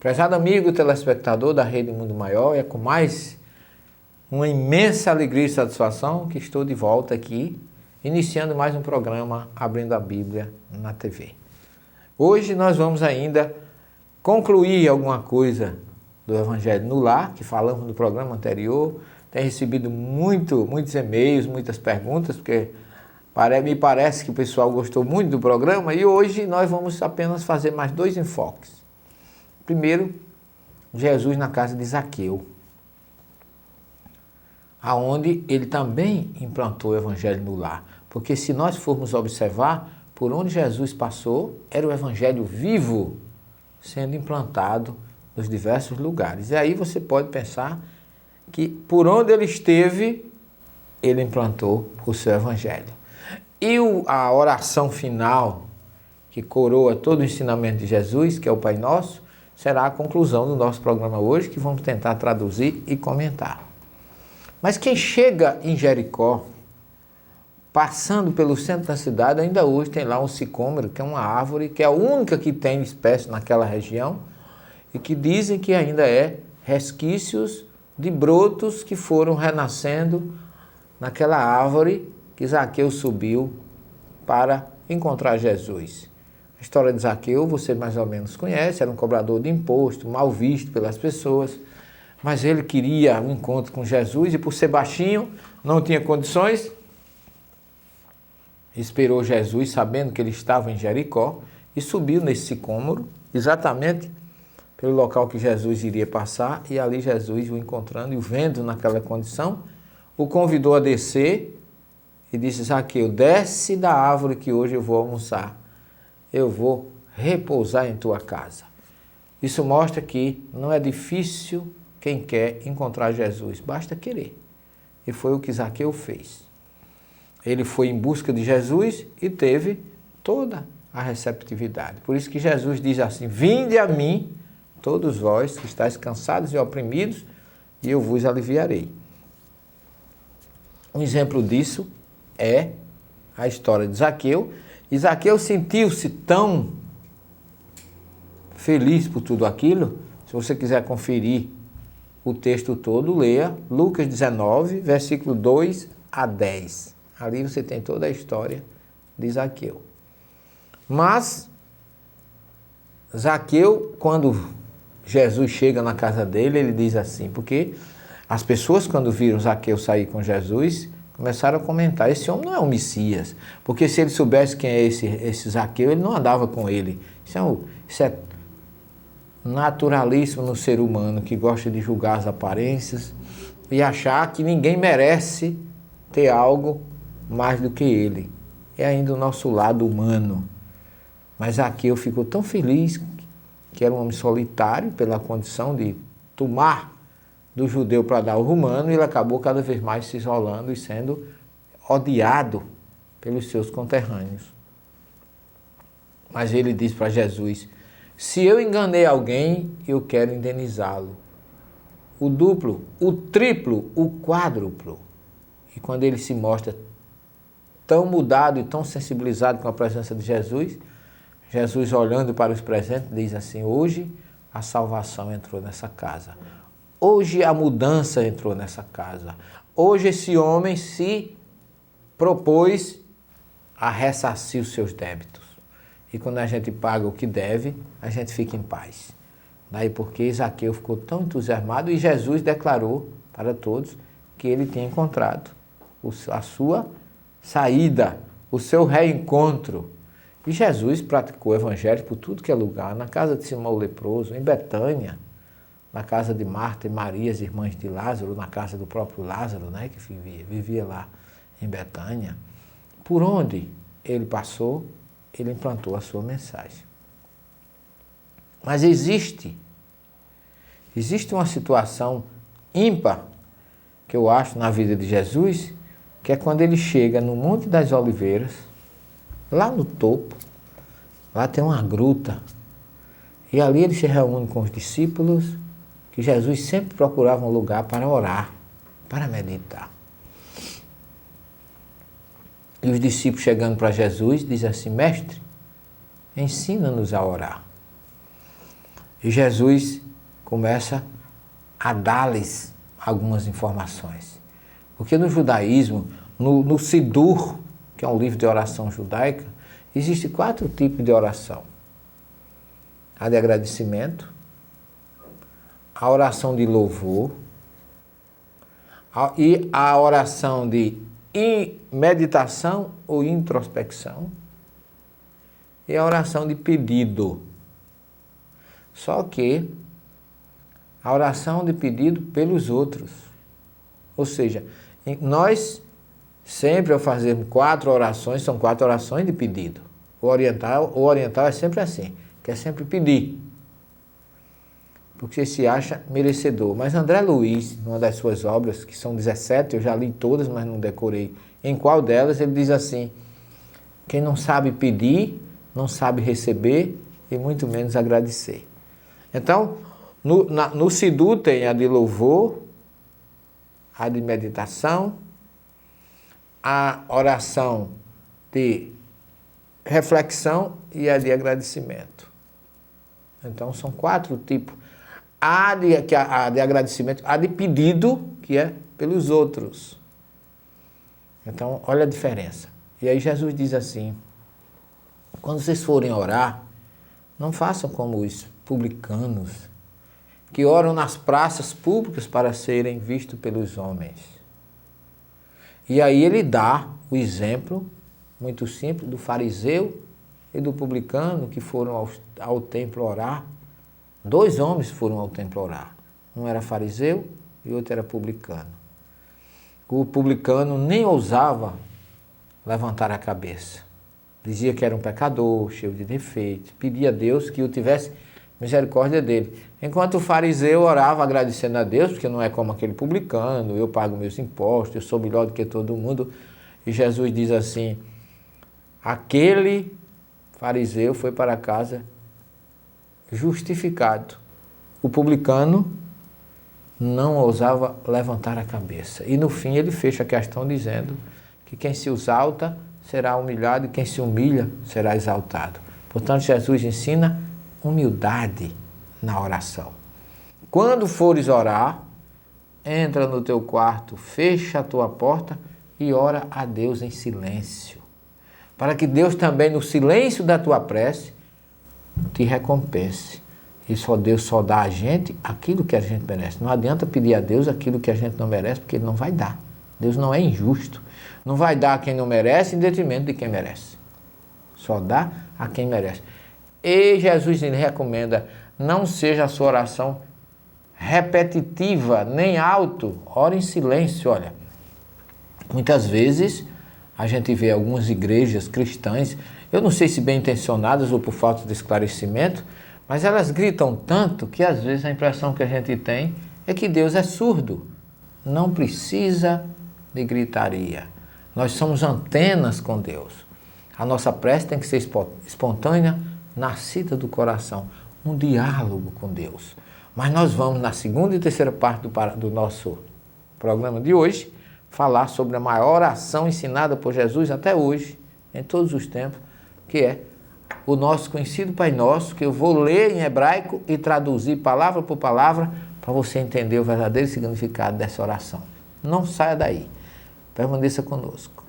Prezado amigo telespectador da Rede Mundo Maior, é com mais uma imensa alegria e satisfação que estou de volta aqui, iniciando mais um programa Abrindo a Bíblia na TV. Hoje nós vamos ainda concluir alguma coisa do Evangelho no Lar, que falamos no programa anterior. Tem recebido muitos e-mails, muitas perguntas, porque me parece que o pessoal gostou muito do programa e hoje nós vamos apenas fazer mais dois enfoques. Primeiro, Jesus na casa de Zaqueu, aonde ele também implantou o Evangelho no lar. Porque se nós formos observar, por onde Jesus passou, era o Evangelho vivo sendo implantado nos diversos lugares. E aí você pode pensar que por onde ele esteve, ele implantou o seu Evangelho. E a oração final, que coroa todo o ensinamento de Jesus, que é o Pai Nosso, será a conclusão do nosso programa hoje, que vamos tentar traduzir e comentar. Mas quem chega em Jericó, passando pelo centro da cidade, ainda hoje tem lá um sicômoro, que é uma árvore, que é a única que tem espécie naquela região, e que dizem que ainda é resquícios de brotos que foram renascendo naquela árvore que Zaqueu subiu para encontrar Jesus. A história de Zaqueu você mais ou menos conhece, era um cobrador de imposto, mal visto pelas pessoas, mas ele queria um encontro com Jesus e por ser baixinho, não tinha condições, esperou Jesus sabendo que ele estava em Jericó e subiu nesse sicômoro, exatamente pelo local que Jesus iria passar, e ali Jesus o encontrando e o vendo naquela condição, o convidou a descer e disse: Zaqueu, desce da árvore que hoje eu vou almoçar. Eu vou repousar em tua casa. Isso mostra que não é difícil quem quer encontrar Jesus, basta querer. E foi o que Zaqueu fez. Ele foi em busca de Jesus e teve toda a receptividade. Por isso que Jesus diz assim: vinde a mim, todos vós que estáis cansados e oprimidos, e eu vos aliviarei. Um exemplo disso é a história de Zaqueu. E Zaqueu sentiu-se tão feliz por tudo aquilo. Se você quiser conferir o texto todo, leia Lucas 19, versículo 2 a 10. Ali você tem toda a história de Zaqueu. Mas Zaqueu, quando Jesus chega na casa dele, ele diz assim, porque as pessoas quando viram Zaqueu sair com Jesus, começaram a comentar: esse homem não é um Messias, porque se ele soubesse quem é esse Zaqueu, ele não andava com ele. Isso é naturalíssimo no ser humano, que gosta de julgar as aparências e achar que ninguém merece ter algo mais do que ele. É ainda o nosso lado humano. Mas Zaqueu ficou tão feliz, que era um homem solitário, pela condição de tomar do judeu para dar ao romano, e ele acabou cada vez mais se isolando e sendo odiado pelos seus conterrâneos. Mas ele diz para Jesus: se eu enganei alguém, eu quero indenizá-lo. O duplo, o triplo, o quádruplo. E quando ele se mostra tão mudado e tão sensibilizado com a presença de Jesus, Jesus, olhando para os presentes, diz assim: hoje a salvação entrou nessa casa. Hoje a mudança entrou nessa casa. Hoje esse homem se propôs a ressarcir os seus débitos. E quando a gente paga o que deve, a gente fica em paz. Daí porque Zaqueu ficou tão entusiasmado e Jesus declarou para todos que ele tinha encontrado a sua saída, o seu reencontro. E Jesus praticou o evangelho por tudo que é lugar, na casa de Simão o leproso, em Betânia, na casa de Marta e Maria, as irmãs de Lázaro, na casa do próprio Lázaro, né, que vivia lá em Betânia. Por onde ele passou, ele implantou a sua mensagem. Mas existe uma situação ímpar, que eu acho, na vida de Jesus, que é quando ele chega no Monte das Oliveiras, lá no topo, lá tem uma gruta, e ali ele se reúne com os discípulos, que Jesus sempre procurava um lugar para orar, para meditar. E os discípulos chegando para Jesus dizem assim: mestre, ensina-nos a orar. E Jesus começa a dar-lhes algumas informações. Porque no judaísmo, no Sidur, que é um livro de oração judaica, existem 4 tipos de oração. A de agradecimento, a oração de louvor, e a oração de meditação ou introspecção, e a oração de pedido. Só que a oração de pedido pelos outros. Ou seja, nós sempre ao fazermos 4 orações, são 4 orações de pedido. O oriental é sempre assim, quer sempre pedir, porque se acha merecedor. Mas André Luiz, numa das suas obras, que são 17, eu já li todas, mas não decorei em qual delas, ele diz assim: quem não sabe pedir, não sabe receber e muito menos agradecer. Então, no Sidu tem a de louvor, a de meditação, a oração de reflexão e a de agradecimento. Então, são 4 tipos. A de agradecimento, a de pedido, que é pelos outros. Então, olha a diferença. E aí Jesus diz assim: quando vocês forem orar, não façam como os publicanos, que oram nas praças públicas para serem vistos pelos homens. E aí ele dá o exemplo, muito simples, do fariseu e do publicano que foram ao templo orar. 2 homens foram ao templo orar. Um era fariseu e outro era publicano. O publicano nem ousava levantar a cabeça. Dizia que era um pecador, cheio de defeitos. Pedia a Deus que o tivesse misericórdia dele. Enquanto o fariseu orava agradecendo a Deus, porque não é como aquele publicano, eu pago meus impostos, eu sou melhor do que todo mundo. E Jesus diz assim: aquele fariseu foi para casa justificado. O publicano não ousava levantar a cabeça. E no fim ele fecha a questão dizendo que quem se exalta será humilhado e quem se humilha será exaltado. Portanto, Jesus ensina humildade na oração. Quando fores orar, entra no teu quarto, fecha a tua porta e ora a Deus em silêncio, para que Deus também, no silêncio da tua prece, te recompense. E Deus só dá a gente aquilo que a gente merece. Não adianta pedir a Deus aquilo que a gente não merece, porque Ele não vai dar. Deus não é injusto. Não vai dar a quem não merece em detrimento de quem merece. Só dá a quem merece. E Jesus lhe recomenda: não seja a sua oração repetitiva, nem alto. Ore em silêncio. Olha, muitas vezes a gente vê algumas igrejas cristãs, eu não sei se bem intencionadas ou por falta de esclarecimento, mas elas gritam tanto que às vezes a impressão que a gente tem é que Deus é surdo. Não precisa de gritaria. Nós somos antenas com Deus. A nossa prece tem que ser espontânea, nascida do coração. Um diálogo com Deus. Mas nós vamos, na segunda e terceira parte do nosso programa de hoje, falar sobre a maior oração ensinada por Jesus até hoje, em todos os tempos, que é o nosso conhecido Pai Nosso, que eu vou ler em hebraico e traduzir palavra por palavra para você entender o verdadeiro significado dessa oração. Não saia daí. Permaneça conosco.